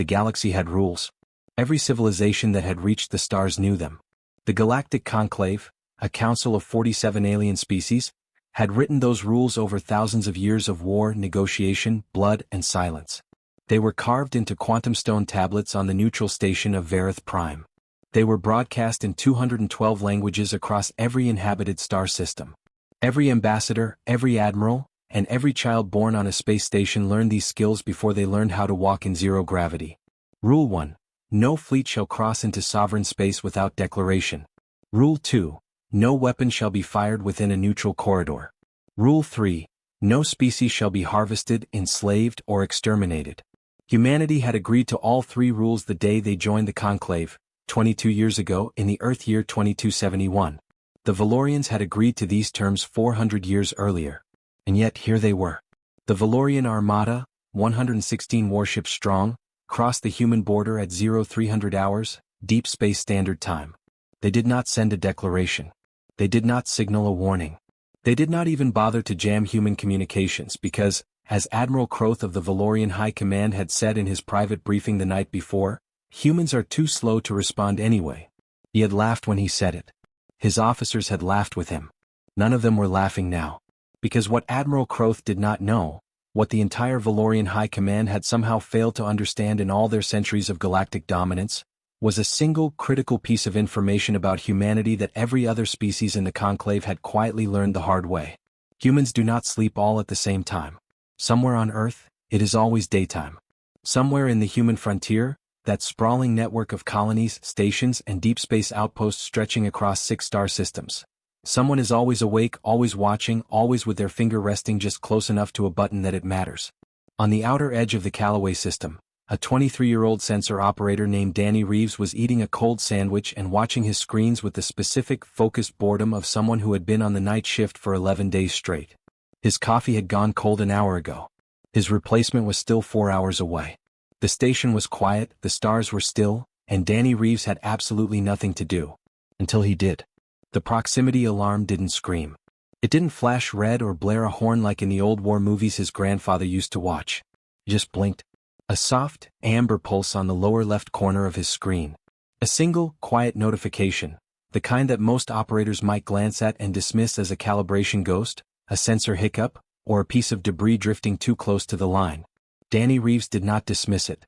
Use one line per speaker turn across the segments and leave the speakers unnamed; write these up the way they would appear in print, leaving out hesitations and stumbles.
The galaxy had rules. Every civilization that had reached the stars knew them. The Galactic Conclave, a council of 47 alien species, had written those rules over thousands of years of war, negotiation, blood, and silence. They were carved into quantum stone tablets on the neutral station of Varith Prime. They were broadcast in 212 languages across every inhabited star system. Every ambassador, every admiral, and every child born on a space station learned these skills before they learned how to walk in zero gravity. Rule 1. No fleet shall cross into sovereign space without declaration. Rule 2. No weapon shall be fired within a neutral corridor. Rule 3. No species shall be harvested, enslaved, or exterminated. Humanity had agreed to all three rules the day they joined the Conclave, 22 years ago in the Earth year 2271. The Velorians had agreed to these terms 400 years earlier. And yet here they were. The Velorian Armada, 116 warships strong, crossed the human border at 0300 hours, Deep Space Standard Time. They did not send a declaration. They did not signal a warning. They did not even bother to jam human communications because, as Admiral Croth of the Velorian High Command had said in his private briefing the night before, humans are too slow to respond anyway. He had laughed when he said it. His officers had laughed with him. None of them were laughing now. Because what Admiral Croth did not know, what the entire Velorian High Command had somehow failed to understand in all their centuries of galactic dominance, was a single critical piece of information about humanity that every other species in the Conclave had quietly learned the hard way. Humans do not sleep all at the same time. Somewhere on Earth, it is always daytime. Somewhere in the human frontier, that sprawling network of colonies, stations, and deep space outposts stretching across 6 star systems. Someone is always awake, always watching, always with their finger resting just close enough to a button that it matters. On the outer edge of the Callaway system, a 23-year-old sensor operator named Danny Reeves was eating a cold sandwich and watching his screens with the specific, focused boredom of someone who had been on the night shift for 11 days straight. His coffee had gone cold an hour ago. His replacement was still 4 hours away. The station was quiet, the stars were still, and Danny Reeves had absolutely nothing to do. Until he did. The proximity alarm didn't scream. It didn't flash red or blare a horn like in the old war movies his grandfather used to watch. It just blinked. A soft, amber pulse on the lower left corner of his screen. A single, quiet notification, the kind that most operators might glance at and dismiss as a calibration ghost, a sensor hiccup, or a piece of debris drifting too close to the line. Danny Reeves did not dismiss it.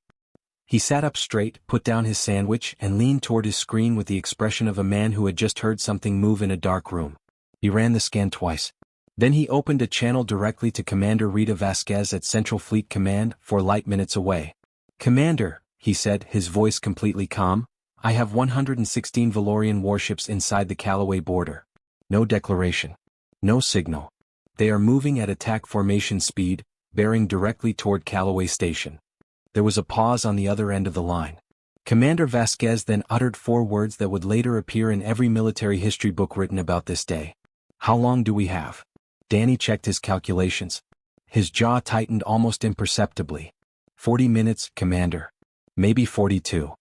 He sat up straight, put down his sandwich, and leaned toward his screen with the expression of a man who had just heard something move in a dark room. He ran the scan twice. Then he opened a channel directly to Commander Rita Vasquez at Central Fleet Command, 4 light minutes away. "Commander," he said, his voice completely calm, "I have 116 Velorian warships inside the Callaway border. No declaration. No signal. They are moving at attack formation speed, bearing directly toward Callaway Station." There was a pause on the other end of the line. Commander Vasquez then uttered 4 words that would later appear in every military history book written about this day. "How long do we have?" Danny checked his calculations. His jaw tightened almost imperceptibly. 40 minutes, Commander. Maybe 42.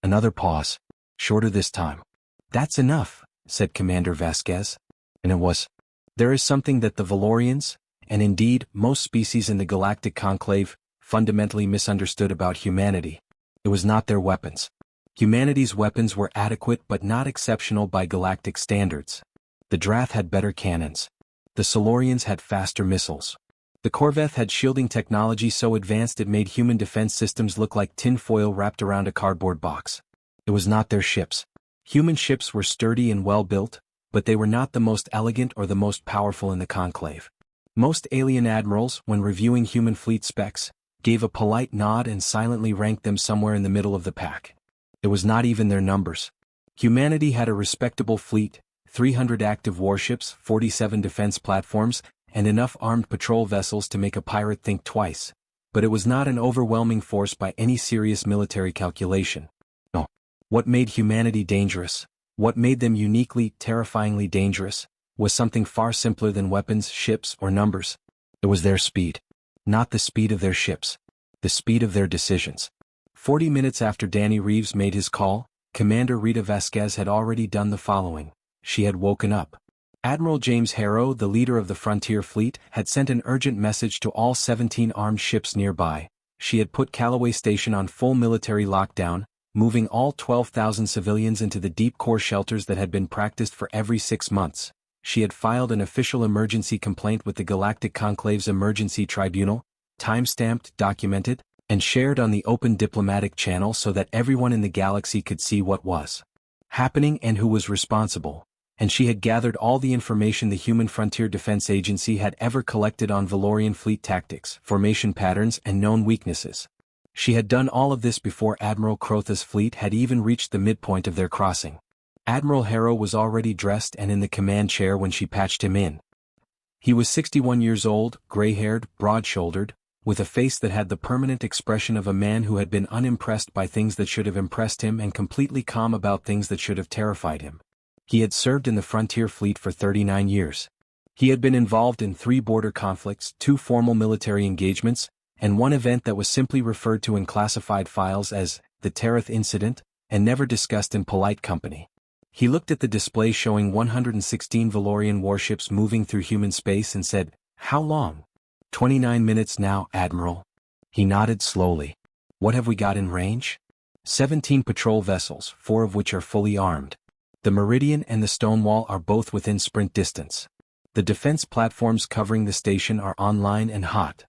Another pause. Shorter this time. "That's enough," said Commander Vasquez. And it was. There is something that the Velorians, and indeed most species in the Galactic Conclave, fundamentally misunderstood about humanity. It was not their weapons. Humanity's weapons were adequate but not exceptional by galactic standards. The Drath had better cannons. The Solarians had faster missiles. The Corvette had shielding technology so advanced it made human defense systems look like tin foil wrapped around a cardboard box. It was not their ships. Human ships were sturdy and well-built, but they were not the most elegant or the most powerful in the Conclave. Most alien admirals, when reviewing human fleet specs, gave a polite nod and silently ranked them somewhere in the middle of the pack. It was not even their numbers. Humanity had a respectable fleet, 300 active warships, 47 defense platforms, and enough armed patrol vessels to make a pirate think twice, but it was not an overwhelming force by any serious military calculation. No. What made humanity dangerous, what made them uniquely, terrifyingly dangerous, was something far simpler than weapons, ships, or numbers. It was their speed. Not the speed of their ships. The speed of their decisions. 40 minutes after Danny Reeves made his call, Commander Rita Vasquez had already done the following. She had woken up. Admiral James Harrow, the leader of the Frontier Fleet, had sent an urgent message to all 17 armed ships nearby, She had put Callaway Station on full military lockdown, moving all 12,000 civilians into the deep core shelters that had been practiced for every 6 months. She had filed an official emergency complaint with the Galactic Conclave's Emergency Tribunal, time-stamped, documented, and shared on the open diplomatic channel so that everyone in the galaxy could see what was happening and who was responsible. And she had gathered all the information the Human Frontier Defense Agency had ever collected on Velorian fleet tactics, formation patterns, and known weaknesses. She had done all of this before Admiral Crotha's fleet had even reached the midpoint of their crossing. Admiral Harrow was already dressed and in the command chair when she patched him in. He was 61 years old, gray-haired, broad-shouldered, with a face that had the permanent expression of a man who had been unimpressed by things that should have impressed him and completely calm about things that should have terrified him. He had served in the Frontier Fleet for 39 years. He had been involved in 3 border conflicts, 2 formal military engagements, and 1 event that was simply referred to in classified files as the Tereth Incident, and never discussed in polite company. He looked at the display showing 116 Velorian warships moving through human space and said, "How long?" 29 minutes now, Admiral." He nodded slowly. "What have we got in range?" 17 patrol vessels, 4 of which are fully armed. The Meridian and the Stonewall are both within sprint distance. The defense platforms covering the station are online and hot.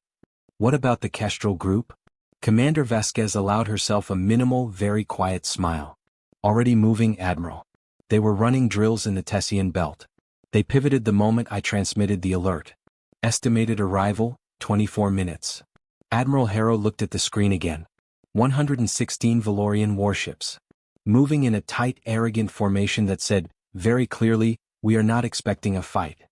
What about the Kestrel group? Commander Vasquez allowed herself a minimal, very quiet smile. "Already moving, Admiral. They were running drills in the Tessian belt. They pivoted the moment I transmitted the alert. Estimated arrival, 24 minutes. Admiral Harrow looked at the screen again. 116 Velorian warships. Moving in a tight, arrogant formation that said, very clearly, "We are not expecting a fight."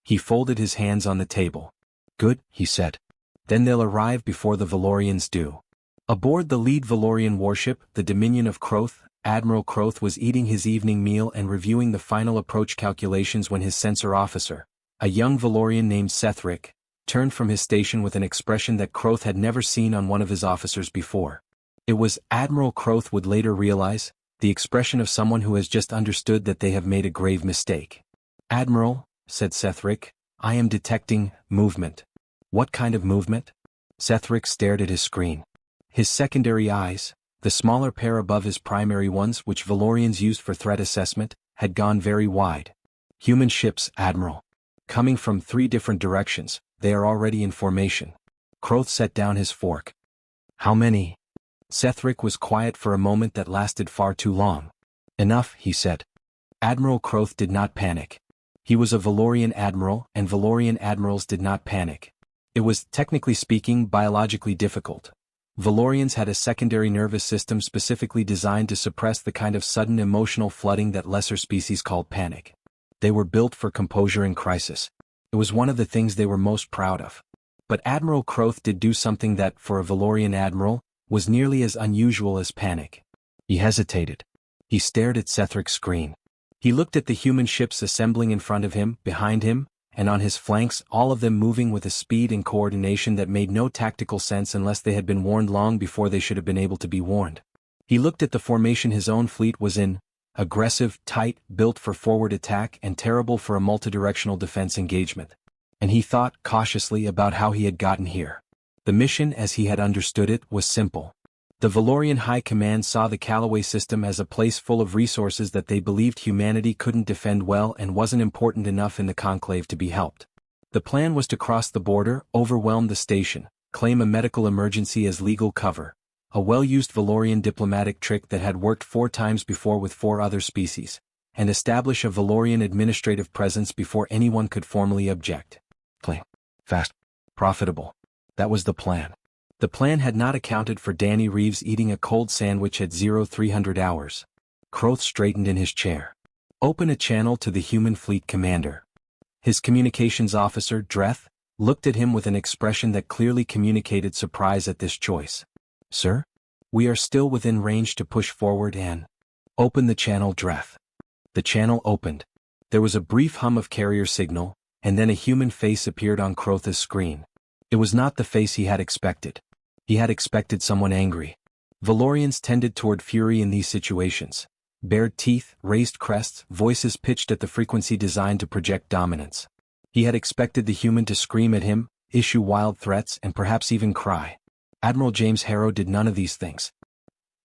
He folded his hands on the table. "Good," he said. "Then they'll arrive before the Velorians do." Aboard the lead Velorian warship, the Dominion of Croth, Admiral Croth was eating his evening meal and reviewing the final approach calculations when his sensor officer, a young Velorian named Sethric, turned from his station with an expression that Croth had never seen on one of his officers before. It was, Admiral Croth would later realize, the expression of someone who has just understood that they have made a grave mistake. "Admiral," said Sethric, "I am detecting movement." "What kind of movement?" Sethric stared at his screen. His secondary eyes, the smaller pair above his primary ones which Velorians used for threat assessment, had gone very wide. "Human ships, Admiral. Coming from 3 different directions, they are already in formation." Croth set down his fork. "How many?" Sethric was quiet for a moment that lasted far too long. "Enough," he said. Admiral Croth did not panic. He was a Velorian admiral, and Velorian admirals did not panic. It was, technically speaking, biologically difficult. Velorians had a secondary nervous system specifically designed to suppress the kind of sudden emotional flooding that lesser species called panic. They were built for composure in crisis. It was one of the things they were most proud of. But Admiral Croth did do something that, for a Velorian admiral, was nearly as unusual as panic. He hesitated. He stared at Sethric's screen. He looked at the human ships assembling in front of him, behind him, and on his flanks, all of them moving with a speed and coordination that made no tactical sense unless they had been warned long before they should have been able to be warned. He looked at the formation his own fleet was in, aggressive, tight, built for forward attack and terrible for a multidirectional defense engagement. And he thought cautiously about how he had gotten here. The mission as he had understood it was simple. The Velorian High Command saw the Callaway system as a place full of resources that they believed humanity couldn't defend well and wasn't important enough in the Conclave to be helped. The plan was to cross the border, overwhelm the station, claim a medical emergency as legal cover, a well-used Velorian diplomatic trick that had worked 4 times before with 4 other species, and establish a Velorian administrative presence before anyone could formally object. Plain, fast, profitable. That was the plan. The plan had not accounted for Danny Reeves eating a cold sandwich at 0300 hours. Croth straightened in his chair. Open a channel to the human fleet commander. His communications officer, Dreth, looked at him with an expression that clearly communicated surprise at this choice. "Sir? We are still within range to push forward and open the channel, Dreth." The channel opened. There was a brief hum of carrier signal, and then a human face appeared on Crotha's screen. It was not the face he had expected. He had expected someone angry. Velorians tended toward fury in these situations. Bared teeth, raised crests, voices pitched at the frequency designed to project dominance. He had expected the human to scream at him, issue wild threats, and perhaps even cry. Admiral James Harrow did none of these things.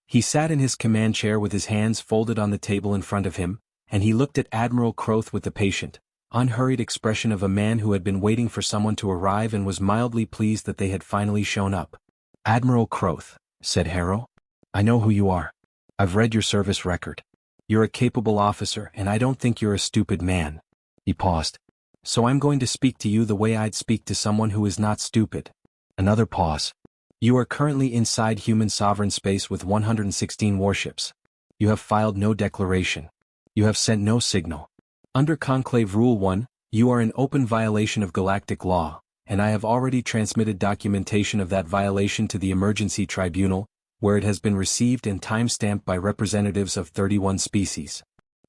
He sat in his command chair with his hands folded on the table in front of him, and he looked at Admiral Croth with the patient, unhurried expression of a man who had been waiting for someone to arrive and was mildly pleased that they had finally shown up. "Admiral Croth," said Harrow, "I know who you are. I've read your service record. You're a capable officer, and I don't think you're a stupid man." He paused. "So I'm going to speak to you the way I'd speak to someone who is not stupid." Another pause. "You are currently inside human sovereign space with 116 warships. You have filed no declaration. You have sent no signal. Under Conclave Rule 1, you are in open violation of galactic law, and I have already transmitted documentation of that violation to the Emergency Tribunal, where it has been received and time-stamped by representatives of 31 species."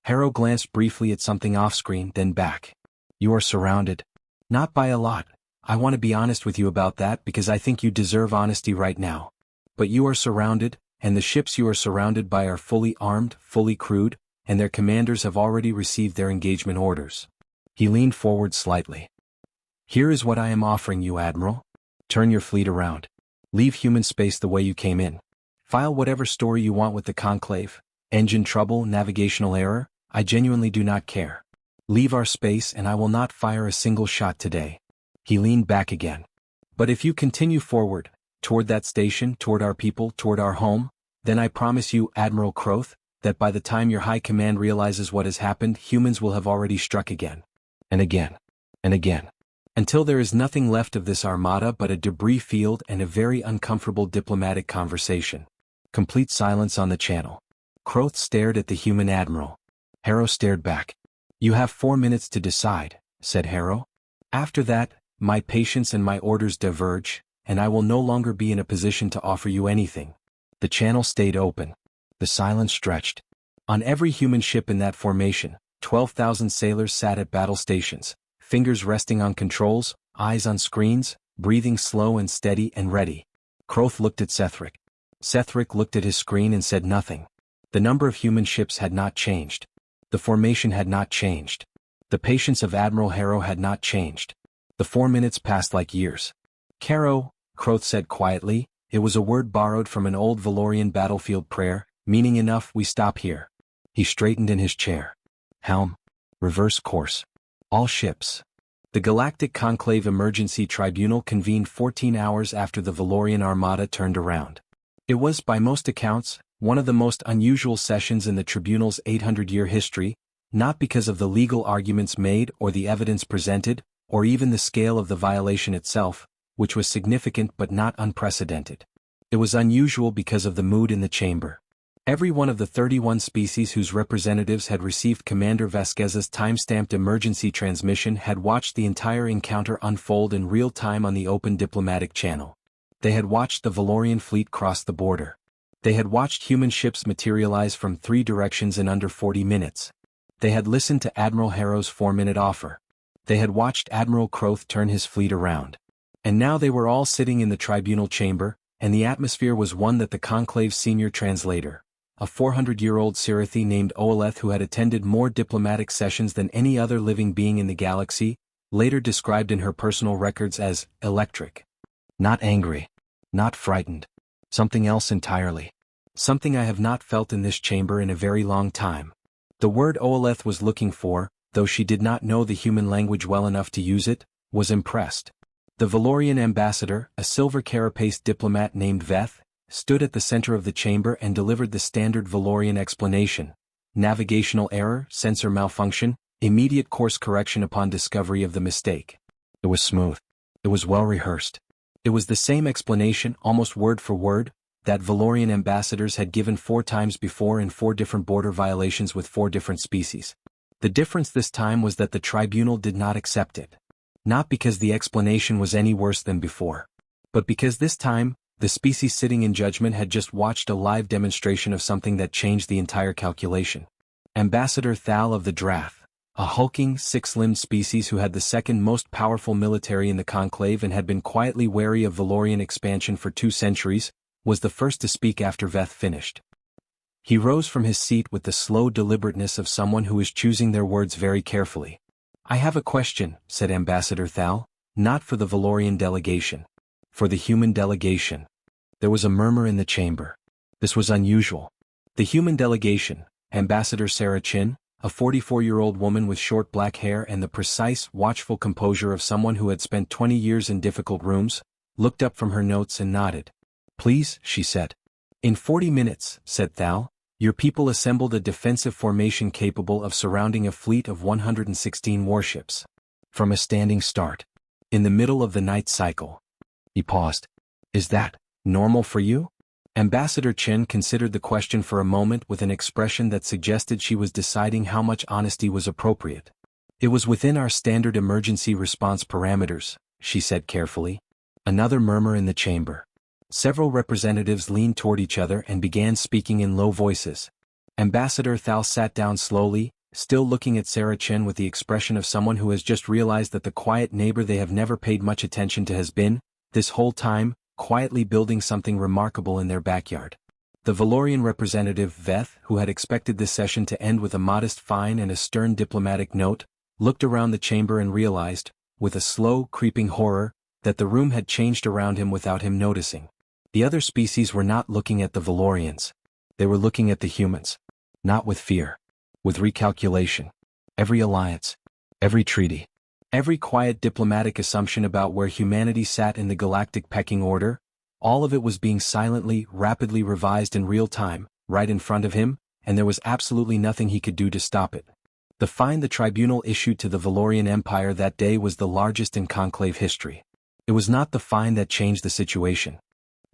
Harrow glanced briefly at something off-screen, then back. "You are surrounded. Not by a lot. I want to be honest with you about that because I think you deserve honesty right now. But you are surrounded, and the ships you are surrounded by are fully armed, fully crewed, and their commanders have already received their engagement orders." He leaned forward slightly. "Here is what I am offering you, Admiral. Turn your fleet around. Leave human space the way you came in. File whatever story you want with the Conclave. Engine trouble, navigational error, I genuinely do not care. Leave our space and I will not fire a single shot today." He leaned back again. "But if you continue forward, toward that station, toward our people, toward our home, then I promise you, Admiral Croth, that by the time your high command realizes what has happened, humans will have already struck again. And again. And again. Until there is nothing left of this armada but a debris field and a very uncomfortable diplomatic conversation." Complete silence on the channel. Croth stared at the human admiral. Harrow stared back. "You have 4 minutes to decide," said Harrow. "After that, my patience and my orders diverge, and I will no longer be in a position to offer you anything." The channel stayed open. The silence stretched. On every human ship in that formation, 12,000 sailors sat at battle stations, fingers resting on controls, eyes on screens, breathing slow and steady and ready. Croth looked at Sethric. Sethric looked at his screen and said nothing. The number of human ships had not changed. The formation had not changed. The patience of Admiral Harrow had not changed. The 4 minutes passed like years. "Caro," Croth said quietly, it was a word borrowed from an old Velorian battlefield prayer, meaning enough, "We stop here." He straightened in his chair. "Helm. Reverse course. All ships." The Galactic Conclave Emergency Tribunal convened 14 hours after the Velorian Armada turned around. It was, by most accounts, one of the most unusual sessions in the Tribunal's 800-year history, not because of the legal arguments made or the evidence presented, or even the scale of the violation itself, which was significant but not unprecedented. It was unusual because of the mood in the chamber. Every one of the 31 species whose representatives had received Commander Vasquez's time-stamped emergency transmission had watched the entire encounter unfold in real time on the open diplomatic channel. They had watched the Velorian fleet cross the border. They had watched human ships materialize from 3 directions in under 40 minutes. They had listened to Admiral Harrow's 4-minute offer. They had watched Admiral Croth turn his fleet around. And now they were all sitting in the tribunal chamber, and the atmosphere was one that the Conclave's senior translator, a 400-year-old Sirathi named Oaleth who had attended more diplomatic sessions than any other living being in the galaxy, later described in her personal records as electric. Not angry. Not frightened. Something else entirely. Something I have not felt in this chamber in a very long time. The word Oaleth was looking for, though she did not know the human language well enough to use it, was impressed. The Velorian ambassador, a silver carapaced diplomat named Veth, stood at the center of the chamber and delivered the standard Velorian explanation. Navigational error, sensor malfunction, immediate course correction upon discovery of the mistake. It was smooth. It was well rehearsed. It was the same explanation, almost word for word, that Velorian ambassadors had given 4 times before in 4 different border violations with 4 different species. The difference this time was that the tribunal did not accept it. Not because the explanation was any worse than before, but because this time, the species sitting in judgment had just watched a live demonstration of something that changed the entire calculation. Ambassador Thal of the Drath, a hulking, 6-limbed species who had the second most powerful military in the Conclave and had been quietly wary of Velorian expansion for 2 centuries, was the first to speak after Veth finished. He rose from his seat with the slow deliberateness of someone who is choosing their words very carefully. "I have a question," said Ambassador Thal, "not for the Velorian delegation. For the human delegation." There was a murmur in the chamber. This was unusual. The human delegation, Ambassador Sarah Chin, a 44-year-old woman with short black hair and the precise, watchful composure of someone who had spent 20 years in difficult rooms, looked up from her notes and nodded. "Please," she said. "In 40 minutes, said Thal, your people assembled a defensive formation capable of surrounding a fleet of 116 warships. From a standing start. In the middle of the night cycle." He paused. "Is that normal for you?" Ambassador Chen considered the question for a moment with an expression that suggested she was deciding how much honesty was appropriate. "It was within our standard emergency response parameters," she said carefully. Another murmur in the chamber. Several representatives leaned toward each other and began speaking in low voices. Ambassador Thal sat down slowly, still looking at Sarah Chen with the expression of someone who has just realized that the quiet neighbor they have never paid much attention to has been, this whole time, quietly building something remarkable in their backyard. The Velorian representative Veth, who had expected this session to end with a modest fine and a stern diplomatic note, looked around the chamber and realized, with a slow, creeping horror, that the room had changed around him without him noticing. The other species were not looking at the Velorians. They were looking at the humans. Not with fear. With recalculation. Every alliance. Every treaty. Every quiet diplomatic assumption about where humanity sat in the galactic pecking order, all of it was being silently, rapidly revised in real time, right in front of him, and there was absolutely nothing he could do to stop it. The fine the tribunal issued to the Velorian Empire that day was the largest in Conclave history. It was not the fine that changed the situation.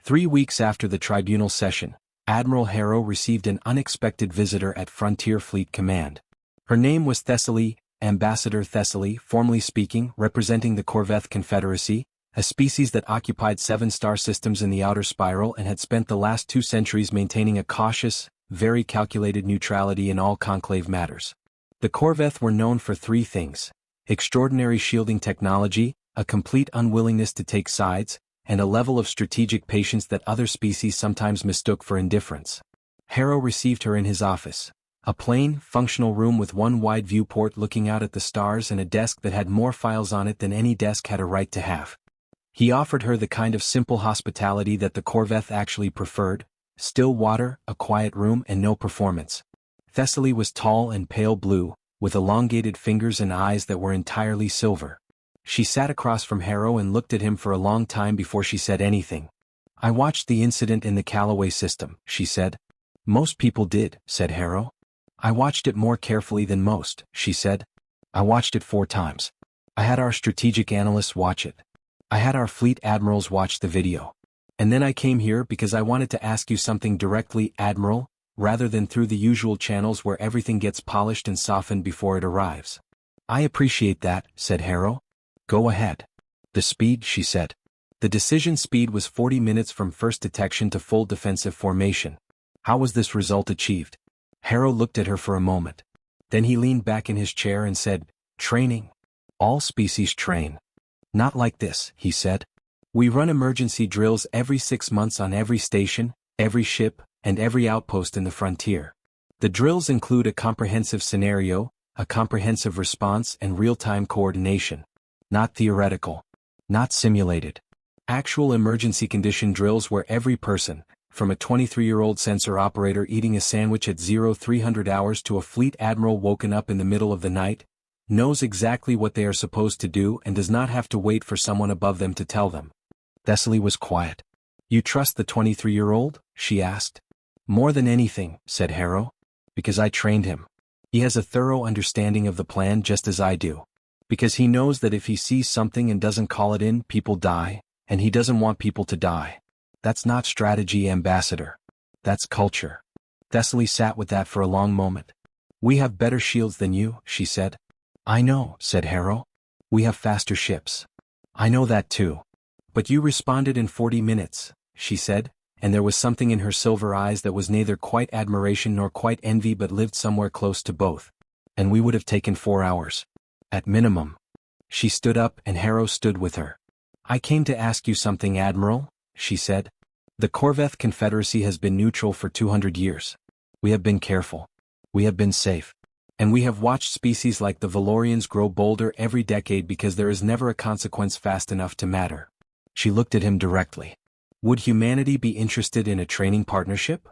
3 weeks after the tribunal session, Admiral Harrow received an unexpected visitor at Frontier Fleet Command. Her name was Thessaly, Ambassador Thessaly, formally speaking, representing the Corveth Confederacy, a species that occupied 7 star systems in the outer spiral and had spent the last 2 centuries maintaining a cautious, very calculated neutrality in all conclave matters. The Corveth were known for 3 things: extraordinary shielding technology, a complete unwillingness to take sides, and a level of strategic patience that other species sometimes mistook for indifference. Harrow received her in his office. A plain, functional room with one wide viewport looking out at the stars and a desk that had more files on it than any desk had a right to have. He offered her the kind of simple hospitality that the Corveth actually preferred: still water, a quiet room, and no performance. Thessaly was tall and pale blue, with elongated fingers and eyes that were entirely silver. She sat across from Harrow and looked at him for a long time before she said anything. "I watched the incident in the Callaway system," she said. "Most people did," said Harrow. "I watched it more carefully than most," she said. "I watched it 4 times. I had our strategic analysts watch it. I had our fleet admirals watch the video. And then I came here because I wanted to ask you something directly, Admiral, rather than through the usual channels where everything gets polished and softened before it arrives." "I appreciate that," said Harrow. "Go ahead." "The speed," she said. The decision speed was 40 minutes from first detection to full defensive formation. How was this result achieved? Harrow looked at her for a moment. Then he leaned back in his chair and said, "Training. All species train." "Not like this," he said. "We run emergency drills every 6 months on every station, every ship, and every outpost in the frontier. The drills include a comprehensive scenario, a comprehensive response, and real-time coordination. Not theoretical. Not simulated. Actual emergency condition drills where every person, from a 23-year-old sensor operator eating a sandwich at 0300 hours to a fleet admiral woken up in the middle of the night, knows exactly what they are supposed to do and does not have to wait for someone above them to tell them." Thessaly was quiet. "You trust the 23-year-old?" she asked. "More than anything," said Harrow. "Because I trained him. He has a thorough understanding of the plan just as I do. Because he knows that if he sees something and doesn't call it in, people die, and he doesn't want people to die. That's not strategy, Ambassador. That's culture." Thessaly sat with that for a long moment. "We have better shields than you," she said. "I know," said Harrow. "We have faster ships." "I know that too. But you responded in 40 minutes, she said, and there was something in her silver eyes that was neither quite admiration nor quite envy but lived somewhere close to both. "And we would have taken 4 hours. At minimum." She stood up and Harrow stood with her. "I came to ask you something, Admiral," she said. "The Corveth Confederacy has been neutral for 200 years. We have been careful. We have been safe. And we have watched species like the Velorians grow bolder every decade because there is never a consequence fast enough to matter." She looked at him directly. Would humanity be interested in a training partnership?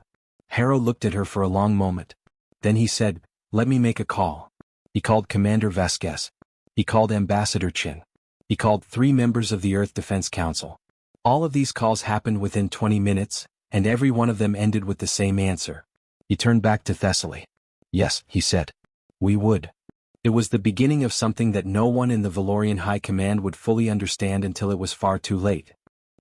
Harrow looked at her for a long moment. Then he said, "Let me make a call." He called Commander Vasquez. He called Ambassador Chin. He called 3 members of the Earth Defense Council. All of these calls happened within 20 minutes, and every one of them ended with the same answer. He turned back to Thessaly. "Yes," he said. "We would." It was the beginning of something that no one in the Velorian High Command would fully understand until it was far too late.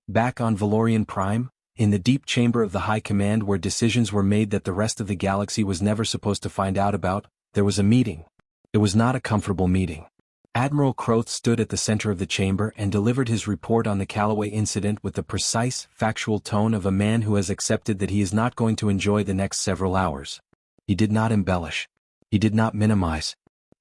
Back on Velorian Prime, in the deep chamber of the High Command where decisions were made that the rest of the galaxy was never supposed to find out about, there was a meeting. It was not a comfortable meeting. Admiral Croth stood at the center of the chamber and delivered his report on the Callaway incident with the precise, factual tone of a man who has accepted that he is not going to enjoy the next several hours. He did not embellish. He did not minimize.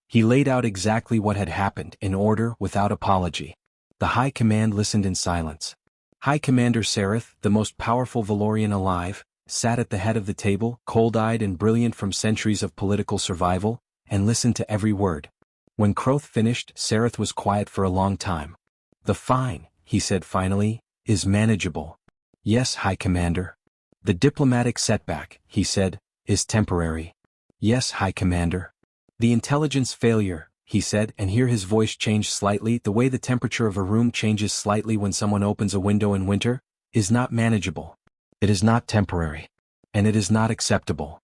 He laid out exactly what had happened, in order, without apology. The High Command listened in silence. High Commander Sereth, the most powerful Velorian alive, sat at the head of the table, cold-eyed and brilliant from centuries of political survival, and listened to every word. When Croth finished, Sereth was quiet for a long time. "The fine," he said finally, "is manageable." "Yes, High Commander." "The diplomatic setback," he said, "is temporary." "Yes, High Commander." "The intelligence failure," he said, and here his voice changed slightly, the way the temperature of a room changes slightly when someone opens a window in winter, "is not manageable. It is not temporary. And it is not acceptable."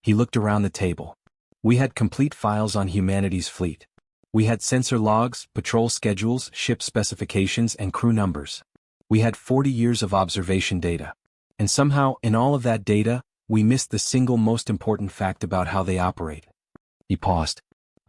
He looked around the table. We had complete files on humanity's fleet. We had sensor logs, patrol schedules, ship specifications, and crew numbers. We had 40 years of observation data. And somehow, in all of that data, we missed the single most important fact about how they operate. He paused.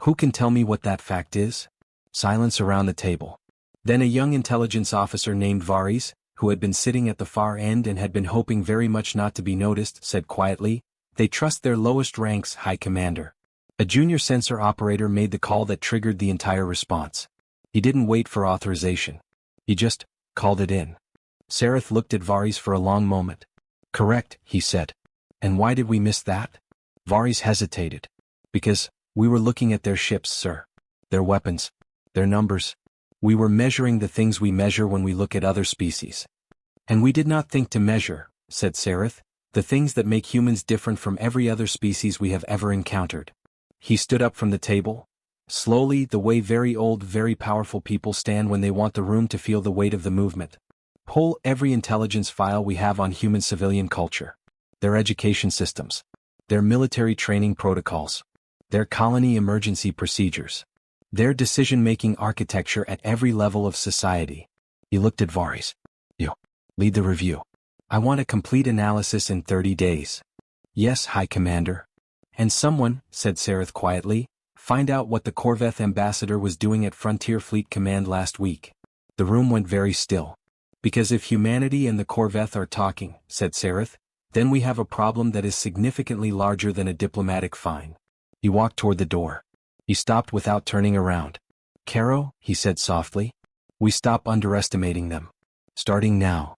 "Who can tell me what that fact is?" Silence around the table. Then a young intelligence officer named Varis, who had been sitting at the far end and had been hoping very much not to be noticed, said quietly, "They trust their lowest ranks, High Commander." A junior sensor operator made the call that triggered the entire response. He didn't wait for authorization. He just called it in. Sereth looked at Varis for a long moment. "Correct," he said. "And why did we miss that?" Varis hesitated. "Because we were looking at their ships, sir. Their weapons. Their numbers. We were measuring the things we measure when we look at other species." "And we did not think to measure," said Sereth, "the things that make humans different from every other species we have ever encountered." He stood up from the table. Slowly, the way very old, very powerful people stand when they want the room to feel the weight of the movement. "Pull every intelligence file we have on human civilian culture. Their education systems. Their military training protocols. Their colony emergency procedures. Their decision-making architecture at every level of society." He looked at Varis. "You lead the review. I want a complete analysis in 30 days. "Yes, High Commander." "And someone," said Sereth quietly, "find out what the Corvette ambassador was doing at Frontier Fleet Command last week." The room went very still. "Because if humanity and the Corvette are talking," said Sereth, "then we have a problem that is significantly larger than a diplomatic fine." He walked toward the door. He stopped without turning around. "Caro," he said softly, "we stop underestimating them. Starting now."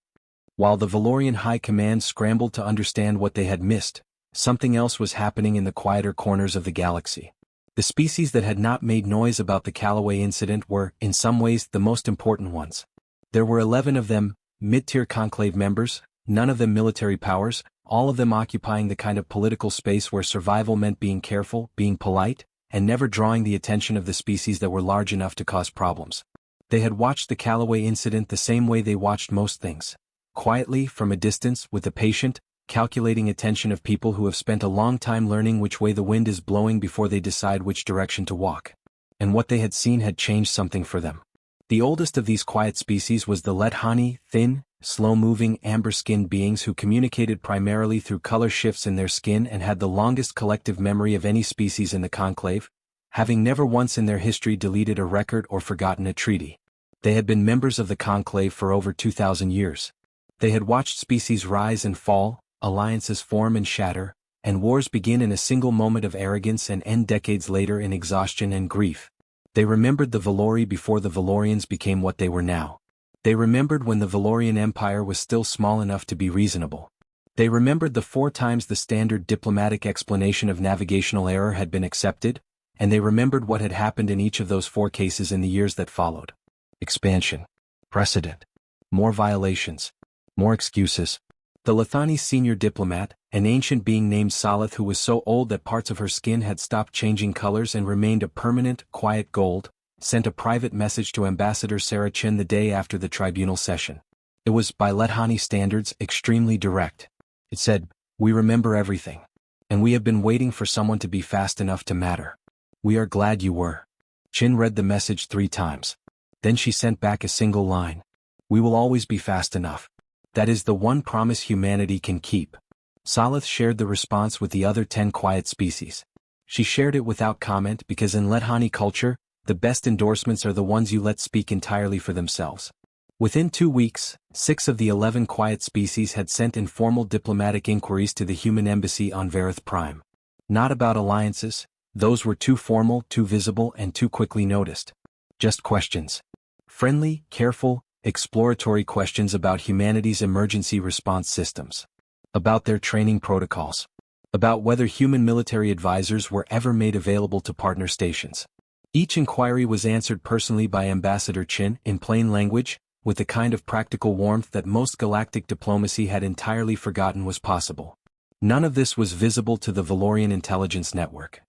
While the Velorian High Command scrambled to understand what they had missed, something else was happening in the quieter corners of the galaxy. The species that had not made noise about the Callaway incident were, in some ways, the most important ones. There were 11 of them, mid-tier conclave members, none of them military powers, all of them occupying the kind of political space where survival meant being careful, being polite, and never drawing the attention of the species that were large enough to cause problems. They had watched the Callaway incident the same way they watched most things. Quietly, from a distance, with the patient, calculating attention of people who have spent a long time learning which way the wind is blowing before they decide which direction to walk. And what they had seen had changed something for them. The oldest of these quiet species was the Lethani, thin, slow-moving, amber-skinned beings who communicated primarily through color shifts in their skin and had the longest collective memory of any species in the conclave, having never once in their history deleted a record or forgotten a treaty. They had been members of the conclave for over 2,000 years. They had watched species rise and fall, alliances form and shatter, and wars begin in a single moment of arrogance and end decades later in exhaustion and grief. They remembered the Velori before the Velorians became what they were now. They remembered when the Velorian Empire was still small enough to be reasonable. They remembered the 4 times the standard diplomatic explanation of navigational error had been accepted, and they remembered what had happened in each of those 4 cases in the years that followed. Expansion. Precedent. More violations. More excuses. The Lethani's senior diplomat, an ancient being named Salith who was so old that parts of her skin had stopped changing colors and remained a permanent, quiet gold, sent a private message to Ambassador Sarah Chen the day after the tribunal session. It was, by Lethani standards, extremely direct. It said, "We remember everything. And we have been waiting for someone to be fast enough to matter. We are glad you were." Chen read the message 3 times. Then she sent back a single line. "We will always be fast enough. That is the one promise humanity can keep." Salith shared the response with the other 10 quiet species. She shared it without comment because in Lethani culture, the best endorsements are the ones you let speak entirely for themselves. Within 2 weeks, 6 of the 11 quiet species had sent informal diplomatic inquiries to the human embassy on Varith Prime. Not about alliances, those were too formal, too visible, and too quickly noticed. Just questions. Friendly, careful, exploratory questions about humanity's emergency response systems. About their training protocols. About whether human military advisors were ever made available to partner stations. Each inquiry was answered personally by Ambassador Chen in plain language, with the kind of practical warmth that most galactic diplomacy had entirely forgotten was possible. None of this was visible to the Velorian intelligence network.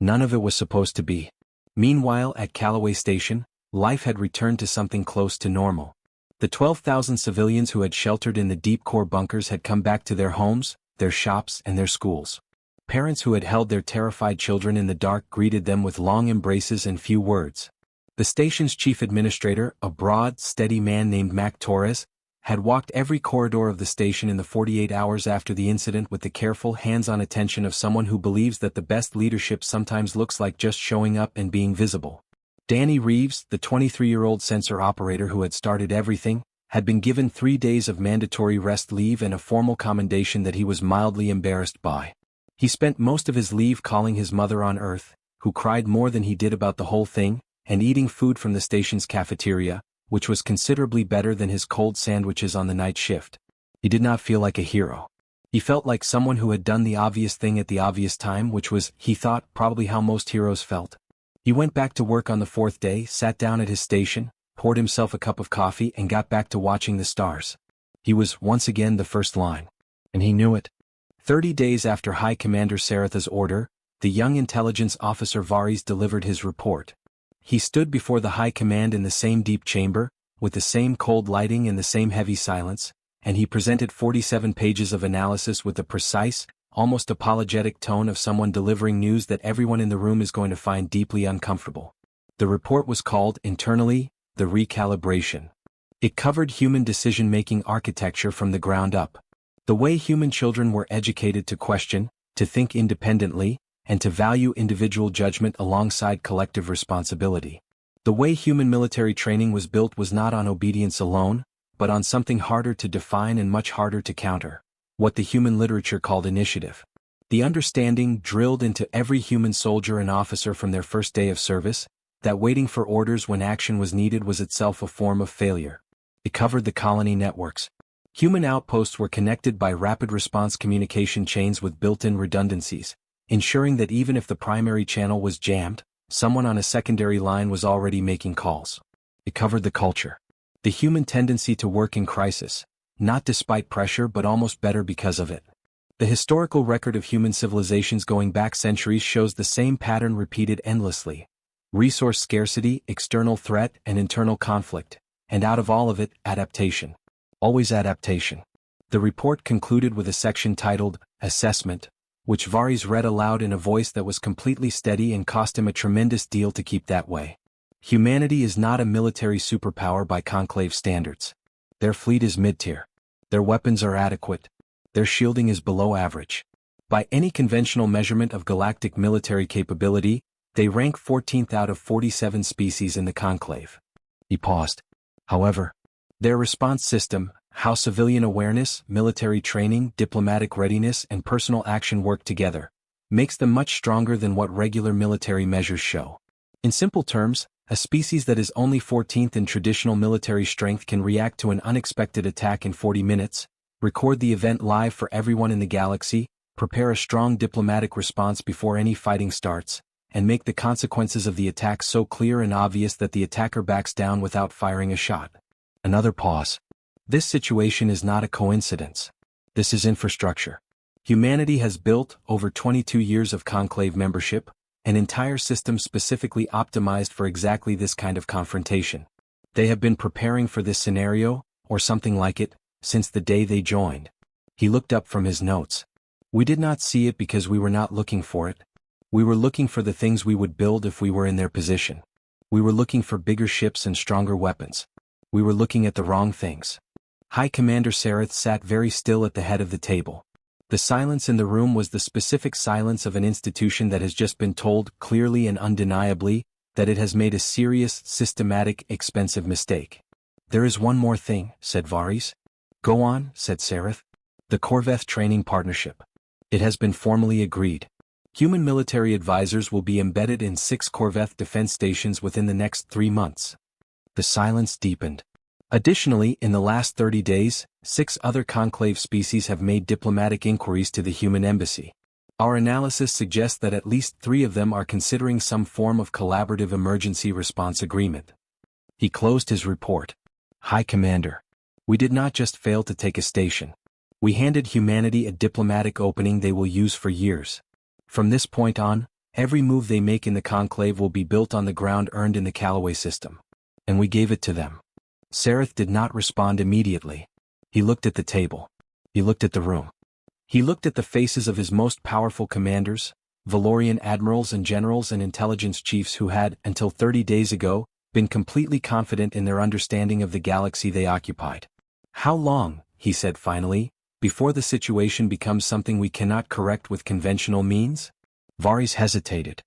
None of it was supposed to be. Meanwhile, at Callaway Station, life had returned to something close to normal. The 12,000 civilians who had sheltered in the deep core bunkers had come back to their homes, their shops, and their schools. Parents who had held their terrified children in the dark greeted them with long embraces and few words. The station's chief administrator, a broad, steady man named Mac Torres, had walked every corridor of the station in the 48 hours after the incident with the careful, hands-on attention of someone who believes that the best leadership sometimes looks like just showing up and being visible. Danny Reeves, the 23-year-old sensor operator who had started everything, had been given 3 days of mandatory rest leave and a formal commendation that he was mildly embarrassed by. He spent most of his leave calling his mother on Earth, who cried more than he did about the whole thing, and eating food from the station's cafeteria, which was considerably better than his cold sandwiches on the night shift. He did not feel like a hero. He felt like someone who had done the obvious thing at the obvious time, which was, he thought, probably how most heroes felt. He went back to work on the 4th day, sat down at his station, poured himself a cup of coffee and got back to watching the stars. He was, once again, the first line. And he knew it. 30 days after High Commander Saratha's order, the young intelligence officer Varis delivered his report. He stood before the High Command in the same deep chamber, with the same cold lighting and the same heavy silence, and he presented 47 pages of analysis with the precise, almost apologetic tone of someone delivering news that everyone in the room is going to find deeply uncomfortable. The report was called, internally, the recalibration. It covered human decision-making architecture from the ground up. The way human children were educated to question, to think independently, and to value individual judgment alongside collective responsibility. The way human military training was built was not on obedience alone, but on something harder to define and much harder to counter. What the human literature called initiative. The understanding drilled into every human soldier and officer from their first day of service, that waiting for orders when action was needed was itself a form of failure. It covered the colony networks. Human outposts were connected by rapid response communication chains with built-in redundancies, ensuring that even if the primary channel was jammed, someone on a secondary line was already making calls. It covered the culture. The human tendency to work in crisis, not despite pressure but almost better because of it. The historical record of human civilizations going back centuries shows the same pattern repeated endlessly. Resource scarcity, external threat, and internal conflict, and out of all of it, adaptation. Always adaptation. The report concluded with a section titled, Assessment, which Varis read aloud in a voice that was completely steady and cost him a tremendous deal to keep that way. Humanity is not a military superpower by conclave standards. Their fleet is mid-tier. Their weapons are adequate. Their shielding is below average. By any conventional measurement of galactic military capability, they rank 14th out of 47 species in the conclave. He paused. However, their response system, how civilian awareness, military training, diplomatic readiness, and personal action work together, makes them much stronger than what regular military measures show. In simple terms, a species that is only 14th in traditional military strength can react to an unexpected attack in 40 minutes, record the event live for everyone in the galaxy, prepare a strong diplomatic response before any fighting starts, and make the consequences of the attack so clear and obvious that the attacker backs down without firing a shot. Another pause. This situation is not a coincidence. This is infrastructure. Humanity has built, over 22 years of conclave membership, an entire system specifically optimized for exactly this kind of confrontation. They have been preparing for this scenario, or something like it, since the day they joined. He looked up from his notes. We did not see it because we were not looking for it. We were looking for the things we would build if we were in their position. We were looking for bigger ships and stronger weapons. We were looking at the wrong things. High Commander Sareth sat very still at the head of the table. The silence in the room was the specific silence of an institution that has just been told clearly and undeniably that it has made a serious, systematic, expensive mistake. There is one more thing, said Varys. Go on, said Sareth. The Corvette Training Partnership. It has been formally agreed. Human military advisors will be embedded in 6 Corvette defense stations within the next 3 months. The silence deepened. Additionally, in the last 30 days, 6 other conclave species have made diplomatic inquiries to the human embassy. Our analysis suggests that at least 3 of them are considering some form of collaborative emergency response agreement. He closed his report. High Commander. We did not just fail to take a station. We handed humanity a diplomatic opening they will use for years. From this point on, every move they make in the conclave will be built on the ground earned in the Callaway system. And we gave it to them. Sareth did not respond immediately. He looked at the table. He looked at the room. He looked at the faces of his most powerful commanders, Velorian admirals and generals and intelligence chiefs who had, until 30 days ago, been completely confident in their understanding of the galaxy they occupied. How long, he said finally, before the situation becomes something we cannot correct with conventional means? Varys hesitated.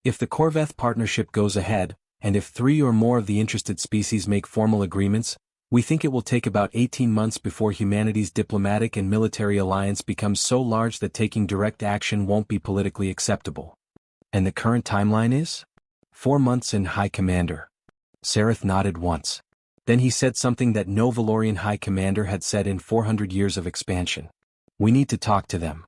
If the Corvette partnership goes ahead, and if 3 or more of the interested species make formal agreements, we think it will take about 18 months before humanity's diplomatic and military alliance becomes so large that taking direct action won't be politically acceptable. And the current timeline is? 4 months in High Commander. Sareth nodded once. Then he said something that no Velorian High Commander had said in 400 years of expansion. We need to talk to them.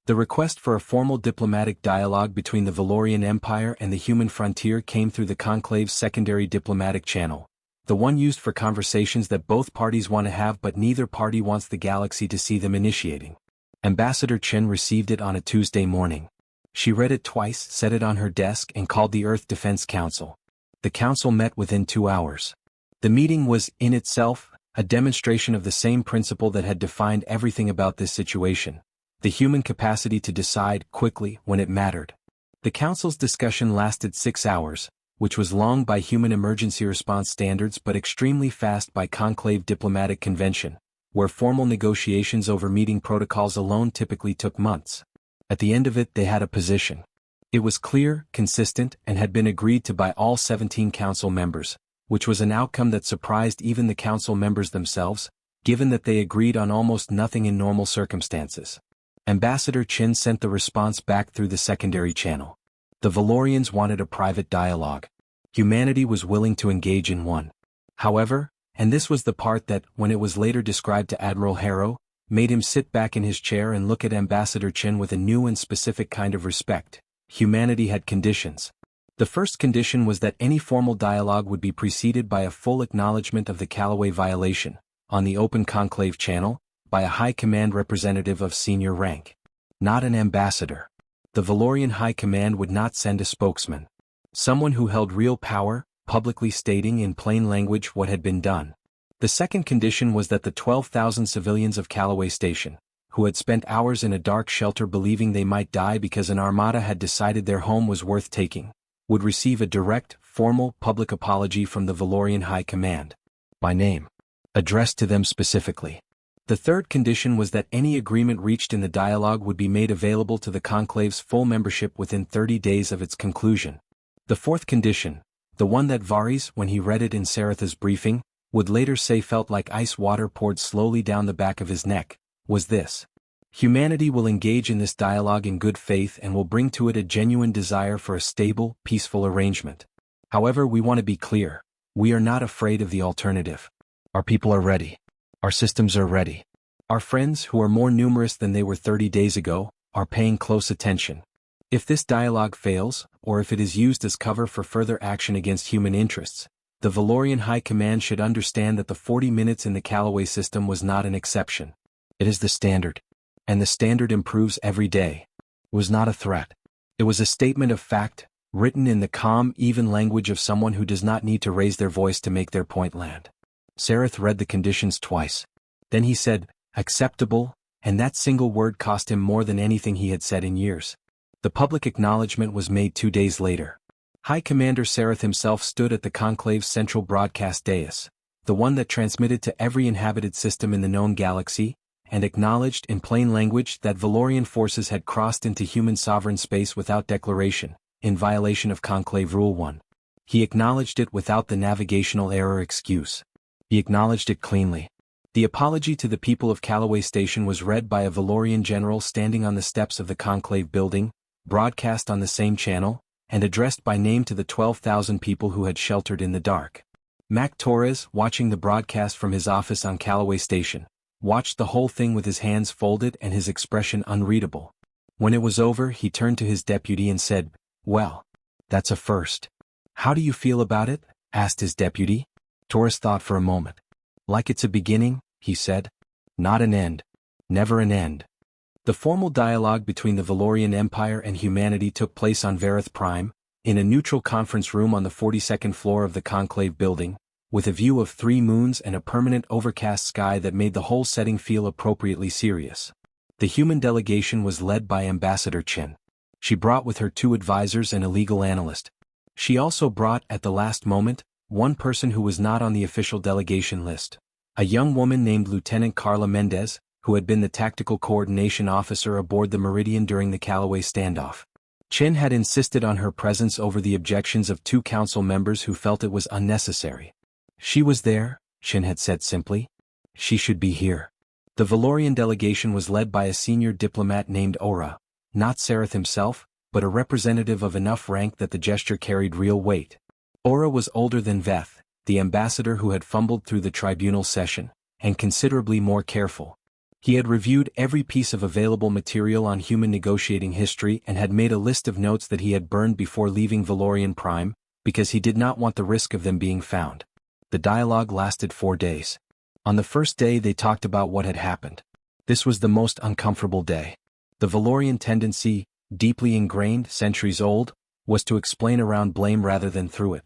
The request for a formal diplomatic dialogue between the Velorian Empire and the human frontier came through the Conclave's secondary diplomatic channel, the one used for conversations that both parties want to have but neither party wants the galaxy to see them initiating. Ambassador Chen received it on a Tuesday morning. She read it twice, set it on her desk and called the Earth Defense Council. The council met within 2 hours. The meeting was, in itself, a demonstration of the same principle that had defined everything about this situation, the human capacity to decide quickly when it mattered. The council's discussion lasted 6 hours, which was long by human emergency response standards but extremely fast by conclave diplomatic convention, where formal negotiations over meeting protocols alone typically took months. At the end of it they had a position. It was clear, consistent, and had been agreed to by all 17 council members, which was an outcome that surprised even the council members themselves, given that they agreed on almost nothing in normal circumstances. Ambassador Chen sent the response back through the secondary channel. The Velorians wanted a private dialogue. Humanity was willing to engage in one. However, and this was the part that, when it was later described to Admiral Harrow, made him sit back in his chair and look at Ambassador Chen with a new and specific kind of respect, humanity had conditions. The first condition was that any formal dialogue would be preceded by a full acknowledgement of the Callaway violation, on the open conclave channel, by a high command representative of senior rank. Not an ambassador. The Velorian High Command would not send a spokesman. Someone who held real power, publicly stating in plain language what had been done. The second condition was that the 12,000 civilians of Callaway Station, who had spent hours in a dark shelter believing they might die because an armada had decided their home was worth taking, would receive a direct, formal, public apology from the Velorian High Command. By name. Addressed to them specifically. The third condition was that any agreement reached in the dialogue would be made available to the Conclave's full membership within 30 days of its conclusion. The fourth condition, the one that Varys, when he read it in Sareth's briefing, would later say felt like ice water poured slowly down the back of his neck, was this. Humanity will engage in this dialogue in good faith and will bring to it a genuine desire for a stable, peaceful arrangement. However, we want to be clear. We are not afraid of the alternative. Our people are ready. Our systems are ready. Our friends, who are more numerous than they were 30 days ago, are paying close attention. If this dialogue fails, or if it is used as cover for further action against human interests, The Velorian High Command should understand that the 40 minutes in the Callaway system was not an exception. It is the standard. And the standard improves every day. It was not a threat. It was a statement of fact, written in the calm, even language of someone who does not need to raise their voice to make their point land. Sareth read the conditions twice. Then he said, "Acceptable," and that single word cost him more than anything he had said in years. The public acknowledgement was made 2 days later. High Commander Sareth himself stood at the Conclave's central broadcast dais, the one that transmitted to every inhabited system in the known galaxy, and acknowledged in plain language that Velorian forces had crossed into human sovereign space without declaration, in violation of Conclave Rule 1. He acknowledged it without the navigational error excuse. He acknowledged it cleanly. The apology to the people of Callaway Station was read by a Velorian general standing on the steps of the Conclave building, broadcast on the same channel, and addressed by name to the 12,000 people who had sheltered in the dark. Mac Torres, watching the broadcast from his office on Callaway Station, watched the whole thing with his hands folded and his expression unreadable. When it was over, he turned to his deputy and said, "Well, that's a first." "How do you feel about it?" asked his deputy. Torres thought for a moment. "Like it's a beginning," he said. "Not an end. Never an end." The formal dialogue between the Velorian Empire and humanity took place on Vareth Prime, in a neutral conference room on the 42nd floor of the Conclave building, with a view of 3 moons and a permanent overcast sky that made the whole setting feel appropriately serious. The human delegation was led by Ambassador Chin. She brought with her 2 advisors and a legal analyst. She also brought, at the last moment, one person who was not on the official delegation list. A young woman named Lieutenant Carla Mendez, who had been the tactical coordination officer aboard the Meridian during the Callaway standoff. Chin had insisted on her presence over the objections of 2 council members who felt it was unnecessary. She was there, Chin had said simply. She should be here. The Velorian delegation was led by a senior diplomat named Ora, not Sareth himself, but a representative of enough rank that the gesture carried real weight. Ora was older than Veth, the ambassador who had fumbled through the tribunal session, and considerably more careful. He had reviewed every piece of available material on human negotiating history and had made a list of notes that he had burned before leaving Velorian Prime, because he did not want the risk of them being found. The dialogue lasted 4 days. On the first day they talked about what had happened. This was the most uncomfortable day. The Velorian tendency, deeply ingrained, centuries old, was to explain around blame rather than through it.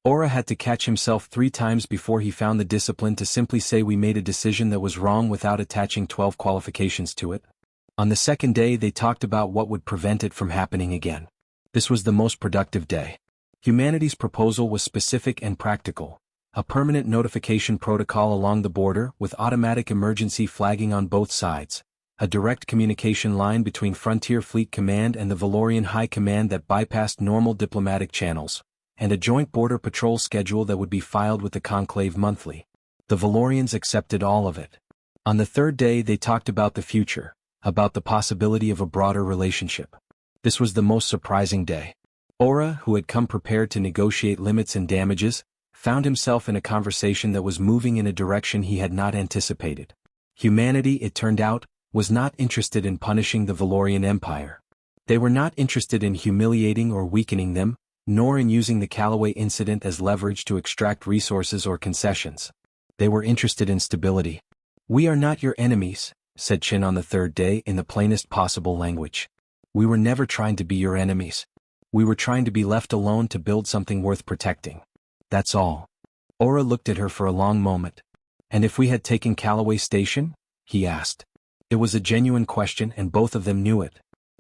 Ora had to catch himself 3 times before he found the discipline to simply say we made a decision that was wrong without attaching 12 qualifications to it. On the second day they talked about what would prevent it from happening again. This was the most productive day. Humanity's proposal was specific and practical. A permanent notification protocol along the border with automatic emergency flagging on both sides. A direct communication line between Frontier Fleet Command and the Velorian High Command that bypassed normal diplomatic channels. And a joint border patrol schedule that would be filed with the Conclave monthly. The Velorians accepted all of it. On the third day they talked about the future, about the possibility of a broader relationship. This was the most surprising day. Ora, who had come prepared to negotiate limits and damages, found himself in a conversation that was moving in a direction he had not anticipated. Humanity, it turned out, was not interested in punishing the Velorian Empire. They were not interested in humiliating or weakening them, nor in using the Callaway incident as leverage to extract resources or concessions. They were interested in stability. "We are not your enemies," said Chin on the third day in the plainest possible language. "We were never trying to be your enemies. We were trying to be left alone to build something worth protecting. That's all." Ora looked at her for a long moment. "And if we had taken Callaway Station?" he asked. It was a genuine question and both of them knew it.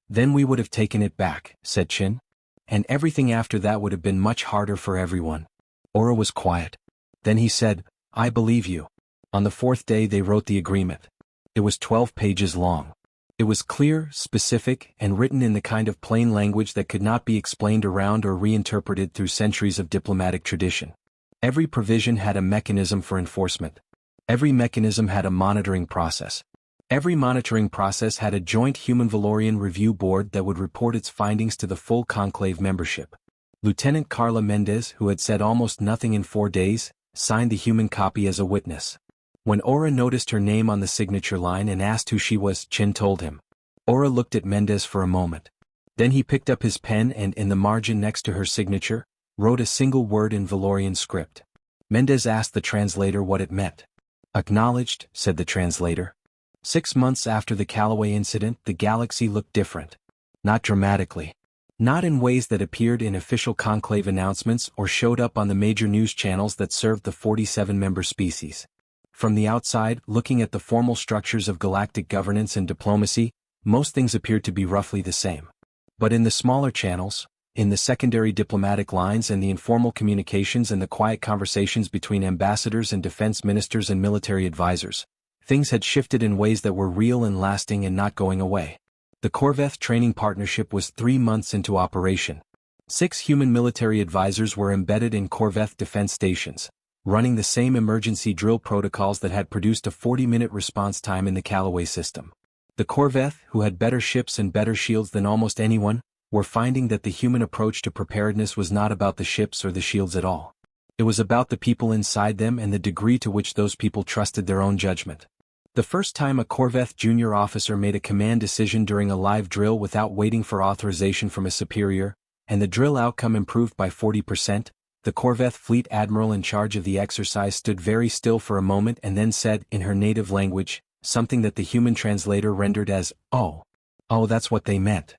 "Then we would have taken it back," said Chin. "And everything after that would have been much harder for everyone." Ora was quiet. Then he said, "I believe you." On the 4th day they wrote the agreement. It was 12 pages long. It was clear, specific, and written in the kind of plain language that could not be explained around or reinterpreted through centuries of diplomatic tradition. Every provision had a mechanism for enforcement. Every mechanism had a monitoring process. Every monitoring process had a joint human-Velorian review board that would report its findings to the full Conclave membership. Lieutenant Carla Mendez, who had said almost nothing in 4 days, signed the human copy as a witness. When Ora noticed her name on the signature line and asked who she was, Chin told him. Ora looked at Mendez for a moment. Then he picked up his pen and, in the margin next to her signature, wrote a single word in Velorian script. Mendez asked the translator what it meant. Acknowledged, said the translator. 6 months after the Callaway incident, the galaxy looked different. Not dramatically. Not in ways that appeared in official conclave announcements or showed up on the major news channels that served the 47-member species. From the outside, looking at the formal structures of galactic governance and diplomacy, most things appeared to be roughly the same. But in the smaller channels, in the secondary diplomatic lines and the informal communications and the quiet conversations between ambassadors and defense ministers and military advisors, things had shifted in ways that were real and lasting and not going away. The Corveth training partnership was 3 months into operation. 6 human military advisors were embedded in Corveth defense stations, running the same emergency drill protocols that had produced a 40-minute response time in the Callaway system. The Corveth, who had better ships and better shields than almost anyone, were finding that the human approach to preparedness was not about the ships or the shields at all. It was about the people inside them and the degree to which those people trusted their own judgment. The first time a Corveth junior officer made a command decision during a live drill without waiting for authorization from a superior, and the drill outcome improved by 40%, the Corveth fleet admiral in charge of the exercise stood very still for a moment and then said, in her native language, something that the human translator rendered as, "Oh, that's what they meant."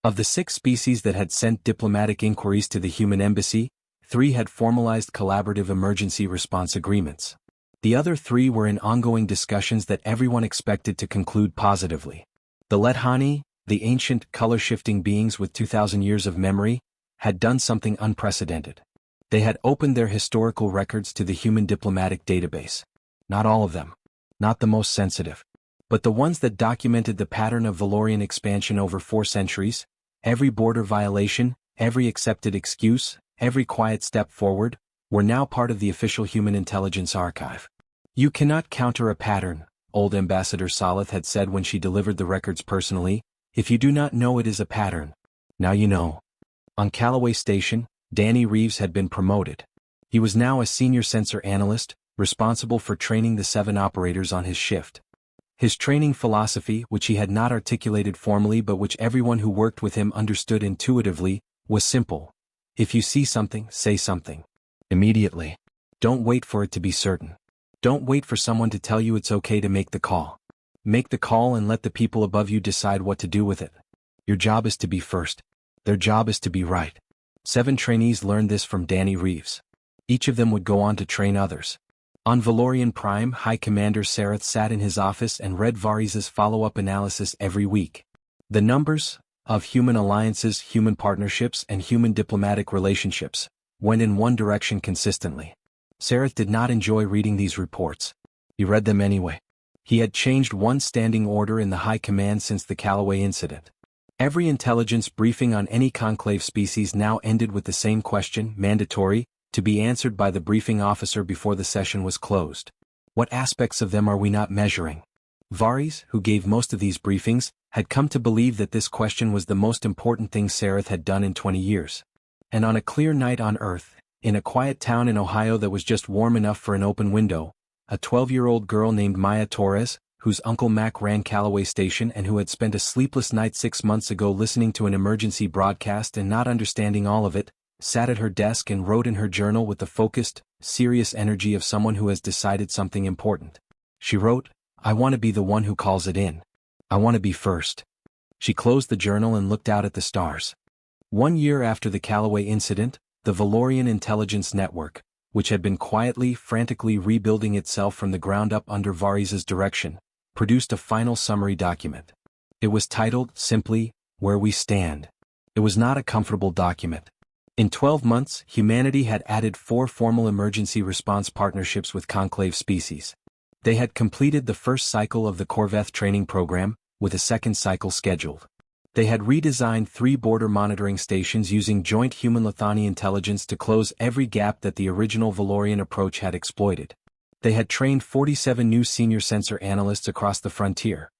Of the 6 species that had sent diplomatic inquiries to the human embassy, 3 had formalized collaborative emergency response agreements. The other 3 were in ongoing discussions that everyone expected to conclude positively. The Lethani, the ancient, color-shifting beings with 2,000 years of memory, had done something unprecedented. They had opened their historical records to the human diplomatic database. Not all of them. Not the most sensitive. But the ones that documented the pattern of Velorian expansion over 4 centuries, every border violation, every accepted excuse, every quiet step forward, were now part of the official human intelligence archive. You cannot counter a pattern, old Ambassador Saleth had said when she delivered the records personally, if you do not know it is a pattern. Now you know. On Callaway Station, Danny Reeves had been promoted. He was now a senior sensor analyst, responsible for training the 7 operators on his shift. His training philosophy, which he had not articulated formally but which everyone who worked with him understood intuitively, was simple. If you see something, say something. Immediately. Don't wait for it to be certain. Don't wait for someone to tell you it's okay to make the call. Make the call and let the people above you decide what to do with it. Your job is to be first. Their job is to be right. 7 trainees learned this from Danny Reeves. Each of them would go on to train others. On Velorian Prime, High Commander Sareth sat in his office and read Varys' follow-up analysis every week. The numbers of human alliances, human partnerships, and human diplomatic relationships went in one direction consistently. Sareth did not enjoy reading these reports. He read them anyway. He had changed one standing order in the High Command since the Callaway incident. Every intelligence briefing on any conclave species now ended with the same question, mandatory, to be answered by the briefing officer before the session was closed. What aspects of them are we not measuring? Varys, who gave most of these briefings, had come to believe that this question was the most important thing Sareth had done in 20 years. And on a clear night on Earth, in a quiet town in Ohio that was just warm enough for an open window, a 12-year-old girl named Maya Torres, whose Uncle Mac ran Callaway Station and who had spent a sleepless night 6 months ago listening to an emergency broadcast and not understanding all of it, sat at her desk and wrote in her journal with the focused, serious energy of someone who has decided something important. She wrote, "I want to be the one who calls it in. I want to be first." She closed the journal and looked out at the stars. 1 year after the Callaway incident, the Velorian Intelligence Network, which had been quietly, frantically rebuilding itself from the ground up under Varys' direction, produced a final summary document. It was titled, simply, Where We Stand. It was not a comfortable document. In 12 months, humanity had added 4 formal emergency response partnerships with conclave species. They had completed the first cycle of the Corveth training program, with a second cycle scheduled. They had redesigned 3 border monitoring stations using joint human-Lethani intelligence to close every gap that the original Velorian approach had exploited. They had trained 47 new senior sensor analysts across the frontier,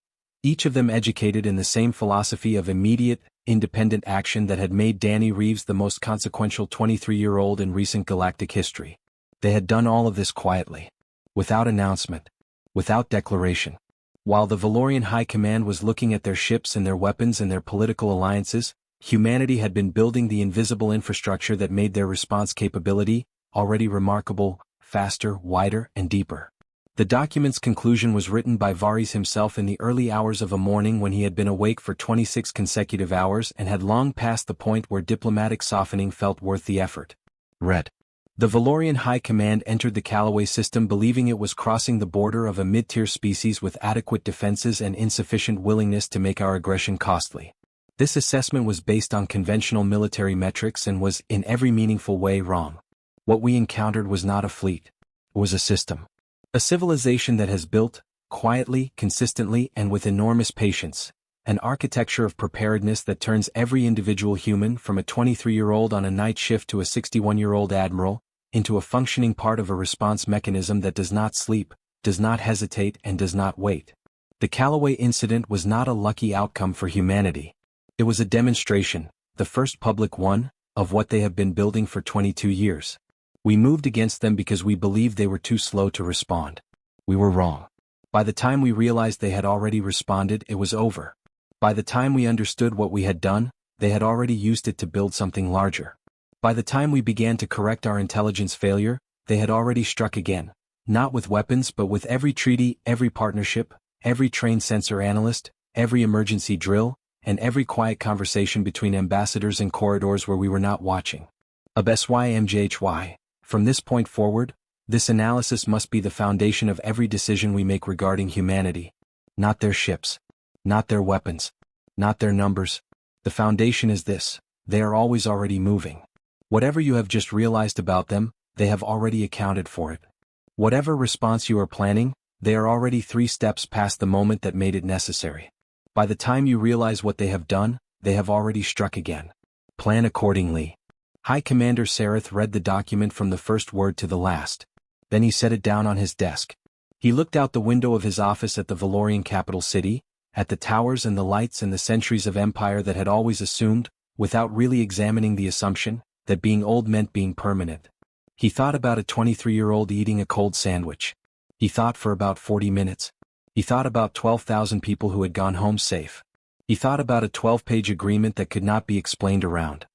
each of them educated in the same philosophy of immediate, independent action that had made Danny Reeves the most consequential 23-year-old in recent galactic history. They had done all of this quietly, without announcement, without declaration. While the Velorian High Command was looking at their ships and their weapons and their political alliances, humanity had been building the invisible infrastructure that made their response capability, already remarkable, faster, wider, and deeper. The document's conclusion was written by Varys himself in the early hours of a morning when he had been awake for 26 consecutive hours and had long passed the point where diplomatic softening felt worth the effort. Read. The Velorian High Command entered the Callaway system believing it was crossing the border of a mid-tier species with adequate defenses and insufficient willingness to make our aggression costly. This assessment was based on conventional military metrics and was, in every meaningful way, wrong. What we encountered was not a fleet. It was a system. A civilization that has built, quietly, consistently, and with enormous patience, an architecture of preparedness that turns every individual human from a 23-year-old on a night shift to a 61-year-old admiral, into a functioning part of a response mechanism that does not sleep, does not hesitate, and does not wait. The Callaway incident was not a lucky outcome for humanity. It was a demonstration, the first public one, of what they have been building for 22 years. We moved against them because we believed they were too slow to respond. We were wrong. By the time we realized they had already responded, it was over. By the time we understood what we had done, they had already used it to build something larger. By the time we began to correct our intelligence failure, they had already struck again, not with weapons but with every treaty, every partnership, every trained sensor analyst, every emergency drill, and every quiet conversation between ambassadors in corridors where we were not watching. HFY. From this point forward, this analysis must be the foundation of every decision we make regarding humanity. Not their ships. Not their weapons. Not their numbers. The foundation is this: they are always already moving. Whatever you have just realized about them, they have already accounted for it. Whatever response you are planning, they are already 3 steps past the moment that made it necessary. By the time you realize what they have done, they have already struck again. Plan accordingly. High Commander Sareth read the document from the first word to the last. Then he set it down on his desk. He looked out the window of his office at the Velorian capital city, at the towers and the lights and the centuries of empire that had always assumed, without really examining the assumption, that being old meant being permanent. He thought about a 23-year-old eating a cold sandwich. He thought for about 40 minutes. He thought about 12,000 people who had gone home safe. He thought about a 12-page agreement that could not be explained around.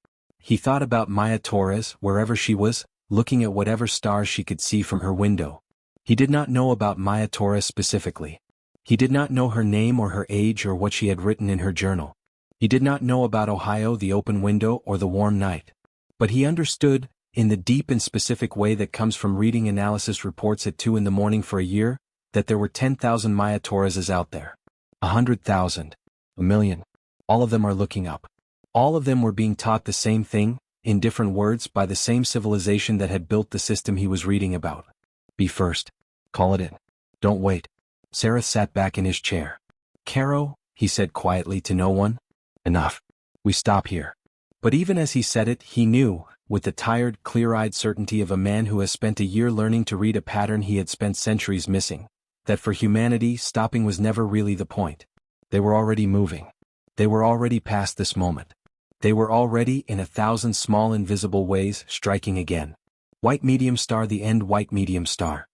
He thought about Maya Torres, wherever she was, looking at whatever stars she could see from her window. He did not know about Maya Torres specifically. He did not know her name or her age or what she had written in her journal. He did not know about Ohio, the open window, or the warm night. But he understood, in the deep and specific way that comes from reading analysis reports at 2 a.m. for a year, that there were 10,000 Maya Torreses out there. 100,000. 1,000,000. All of them are looking up. All of them were being taught the same thing, in different words, by the same civilization that had built the system he was reading about. Be first. Call it in. Don't wait. Sareth sat back in his chair. Caro, he said quietly to no one. Enough. We stop here. But even as he said it, he knew, with the tired, clear-eyed certainty of a man who has spent a year learning to read a pattern he had spent centuries missing, that for humanity, stopping was never really the point. They were already moving. They were already past this moment. They were already, in 1,000 small invisible ways, striking again. White medium star, the end, white medium star.